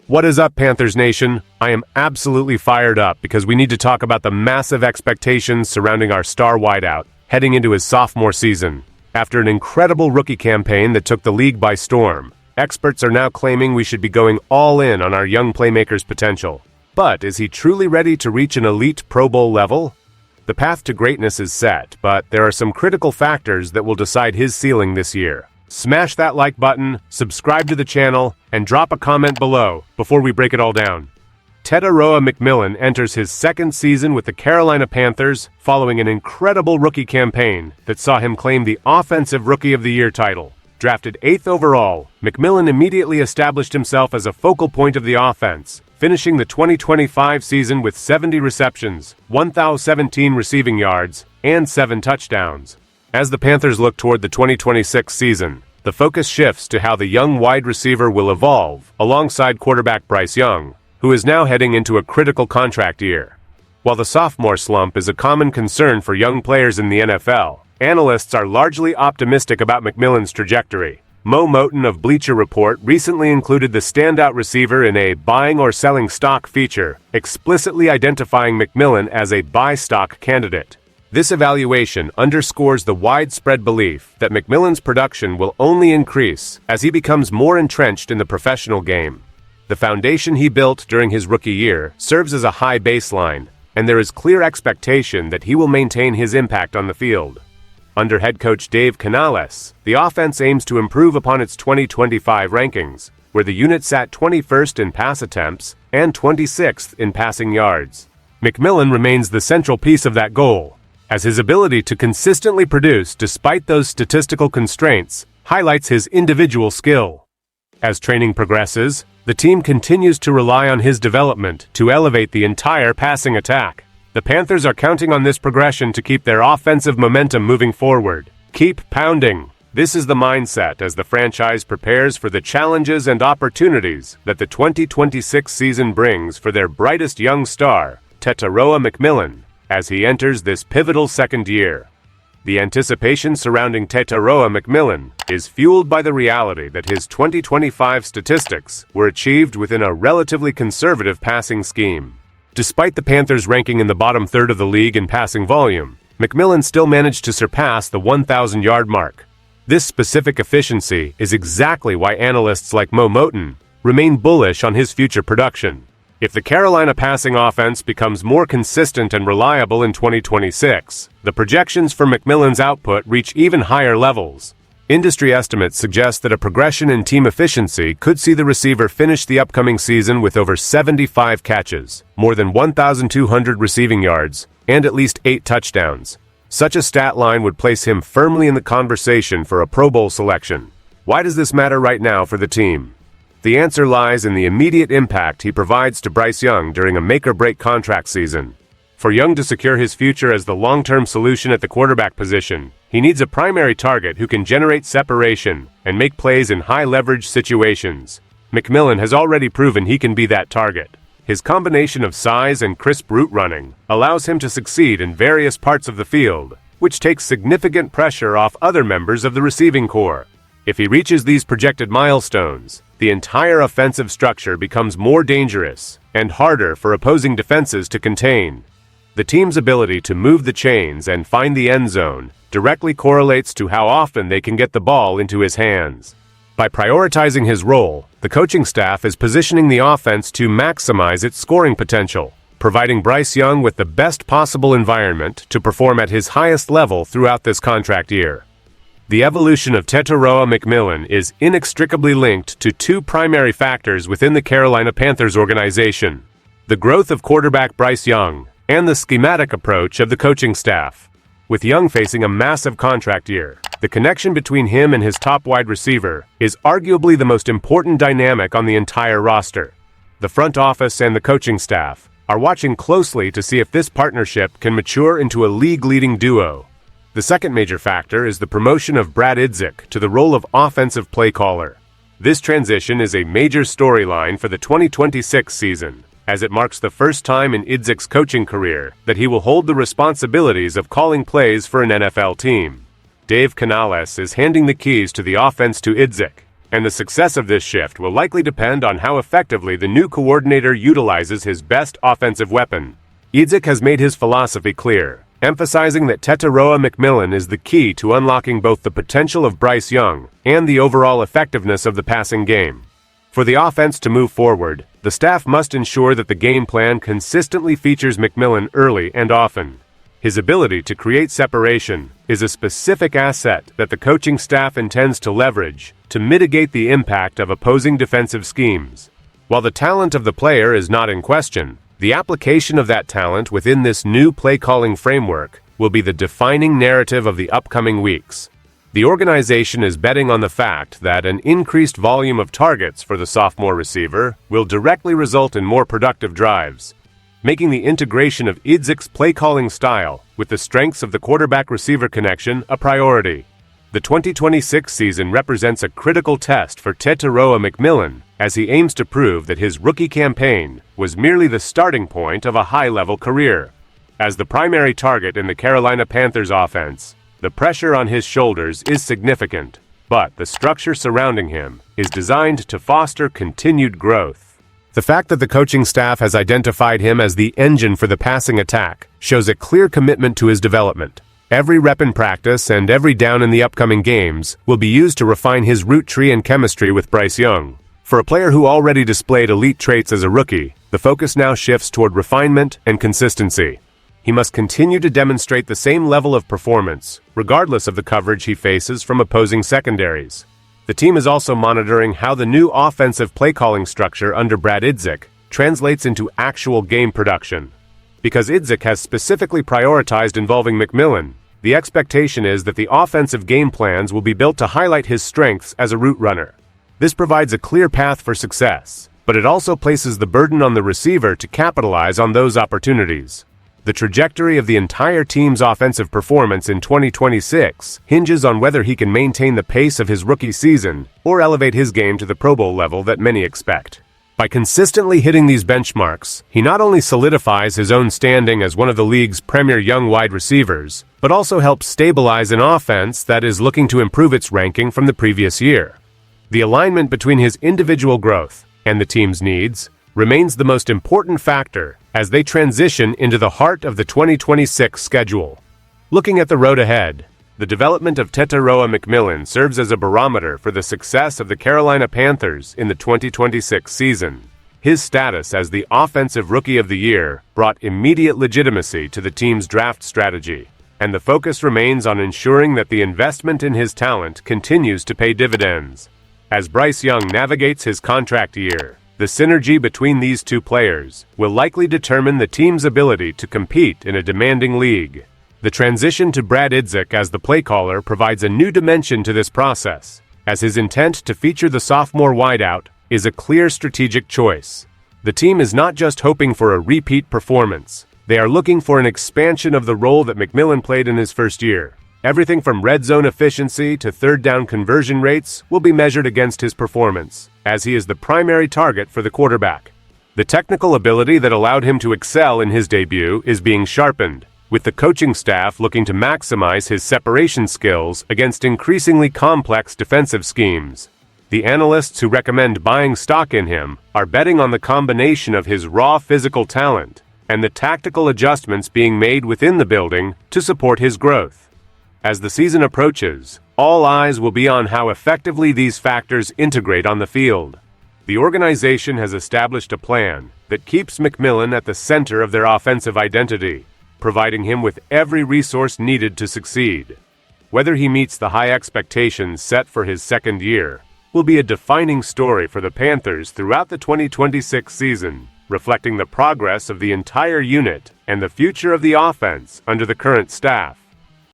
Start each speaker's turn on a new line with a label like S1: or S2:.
S1: What is up, Panthers Nation? I am absolutely fired up because we need to talk about the massive expectations surrounding our star wideout heading into his sophomore season. After an incredible rookie campaign that took the league by storm, experts are now claiming we should be going all in on our young playmaker's potential. But is he truly ready to reach an elite Pro Bowl level? The path to greatness is set, but there are some critical factors that will decide his ceiling this year. Smash that like button, subscribe to the channel, and drop a comment below before we break it all down. Tetairoa McMillan enters his second season with the Carolina Panthers following an incredible rookie campaign that saw him claim the Offensive Rookie of the Year title. Drafted 8th overall, McMillan immediately established himself as a focal point of the offense, finishing the 2025 season with 70 receptions, 1,017 receiving yards, and 7 touchdowns. As the Panthers look toward the 2026 season, the focus shifts to how the young wide receiver will evolve alongside quarterback Bryce Young, who is now heading into a critical contract year. While the sophomore slump is a common concern for young players in the NFL, analysts are largely optimistic about McMillan's trajectory. Mo Moton of Bleacher Report recently included the standout receiver in a buying or selling stock feature, explicitly identifying McMillan as a buy stock candidate. This evaluation underscores the widespread belief that McMillan's production will only increase as he becomes more entrenched in the professional game. The foundation he built during his rookie year serves as a high baseline, and there is clear expectation that he will maintain his impact on the field. Under head coach Dave Canales, the offense aims to improve upon its 2025 rankings, where the unit sat 21st in pass attempts and 26th in passing yards. McMillan remains the central piece of that goal, as his ability to consistently produce despite those statistical constraints highlights his individual skill. As training progresses, the team continues to rely on his development to elevate the entire passing attack. The Panthers are counting on this progression to keep their offensive momentum moving forward. Keep pounding. This is the mindset as the franchise prepares for the challenges and opportunities that the 2026 season brings for their brightest young star, Tetairoa McMillan, as he enters this pivotal second year. The anticipation surrounding Tetairoa McMillan is fueled by the reality that his 2025 statistics were achieved within a relatively conservative passing scheme. Despite the Panthers ranking in the bottom third of the league in passing volume, McMillan still managed to surpass the 1,000-yard mark. This specific efficiency is exactly why analysts like Mo Moton remain bullish on his future production. If the Carolina passing offense becomes more consistent and reliable in 2026, the projections for McMillan's output reach even higher levels. Industry estimates suggest that a progression in team efficiency could see the receiver finish the upcoming season with over 75 catches, more than 1,200 receiving yards, and at least 8 touchdowns. Such a stat line would place him firmly in the conversation for a Pro Bowl selection. Why does this matter right now for the team? The answer lies in the immediate impact he provides to Bryce Young during a make-or-break contract season. For Young to secure his future as the long-term solution at the quarterback position, he needs a primary target who can generate separation and make plays in high-leverage situations. McMillan has already proven he can be that target. His combination of size and crisp route running allows him to succeed in various parts of the field, which takes significant pressure off other members of the receiving corps. If he reaches these projected milestones, the entire offensive structure becomes more dangerous and harder for opposing defenses to contain. The team's ability to move the chains and find the end zone directly correlates to how often they can get the ball into his hands. By prioritizing his role, the coaching staff is positioning the offense to maximize its scoring potential, providing Bryce Young with the best possible environment to perform at his highest level throughout this contract year. The evolution of Tetairoa McMillan is inextricably linked to two primary factors within the Carolina Panthers organization: the growth of quarterback Bryce Young and the schematic approach of the coaching staff. With Young facing a massive contract year, the connection between him and his top wide receiver is arguably the most important dynamic on the entire roster. The front office and the coaching staff are watching closely to see if this partnership can mature into a league-leading duo. The second major factor is the promotion of Brad Idzik to the role of offensive play caller. This transition is a major storyline for the 2026 season, as it marks the first time in Idzik's coaching career that he will hold the responsibilities of calling plays for an NFL team. Dave Canales is handing the keys to the offense to Idzik, and the success of this shift will likely depend on how effectively the new coordinator utilizes his best offensive weapon. Idzik has made his philosophy clear, emphasizing that Tetaroa McMillan is the key to unlocking both the potential of Bryce Young and the overall effectiveness of the passing game. For the offense to move forward, the staff must ensure that the game plan consistently features McMillan early and often. His ability to create separation is a specific asset that the coaching staff intends to leverage to mitigate the impact of opposing defensive schemes. While the talent of the player is not in question, the application of that talent within this new play-calling framework will be the defining narrative of the upcoming weeks. The organization is betting on the fact that an increased volume of targets for the sophomore receiver will directly result in more productive drives, making the integration of Idzik's play-calling style with the strengths of the quarterback-receiver connection a priority. The 2026 season represents a critical test for Tetaroa McMillan as he aims to prove that his rookie campaign was merely the starting point of a high-level career. As the primary target in the Carolina Panthers offense, the pressure on his shoulders is significant, but the structure surrounding him is designed to foster continued growth. The fact that the coaching staff has identified him as the engine for the passing attack shows a clear commitment to his development. Every rep in practice and every down in the upcoming games will be used to refine his route tree and chemistry with Bryce Young. For a player who already displayed elite traits as a rookie, the focus now shifts toward refinement and consistency. He must continue to demonstrate the same level of performance, regardless of the coverage he faces from opposing secondaries. The team is also monitoring how the new offensive play-calling structure under Brad Idzik translates into actual game production. Because Idzik has specifically prioritized involving McMillan, the expectation is that the offensive game plans will be built to highlight his strengths as a route runner. This provides a clear path for success, but it also places the burden on the receiver to capitalize on those opportunities. The trajectory of the entire team's offensive performance in 2026 hinges on whether he can maintain the pace of his rookie season or elevate his game to the Pro Bowl level that many expect. By consistently hitting these benchmarks, he not only solidifies his own standing as one of the league's premier young wide receivers, but also helps stabilize an offense that is looking to improve its ranking from the previous year. The alignment between his individual growth and the team's needs remains the most important factor as they transition into the heart of the 2026 schedule. Looking at the road ahead, the development of Tetaroa McMillan serves as a barometer for the success of the Carolina Panthers in the 2026 season. His status as the Offensive Rookie of the Year brought immediate legitimacy to the team's draft strategy, and the focus remains on ensuring that the investment in his talent continues to pay dividends. As Bryce Young navigates his contract year, the synergy between these two players will likely determine the team's ability to compete in a demanding league. The transition to Brad Idzik as the play caller provides a new dimension to this process, as his intent to feature the sophomore wideout is a clear strategic choice. The team is not just hoping for a repeat performance. They are looking for an expansion of the role that McMillan played in his first year. Everything from red zone efficiency to third down conversion rates will be measured against his performance, as he is the primary target for the quarterback. The technical ability that allowed him to excel in his debut is being sharpened, with the coaching staff looking to maximize his separation skills against increasingly complex defensive schemes. The analysts who recommend buying stock in him are betting on the combination of his raw physical talent and the tactical adjustments being made within the building to support his growth. As the season approaches, all eyes will be on how effectively these factors integrate on the field. The organization has established a plan that keeps McMillan at the center of their offensive identity, providing him with every resource needed to succeed. Whether he meets the high expectations set for his second year will be a defining story for the Panthers throughout the 2026 season, reflecting the progress of the entire unit and the future of the offense under the current staff.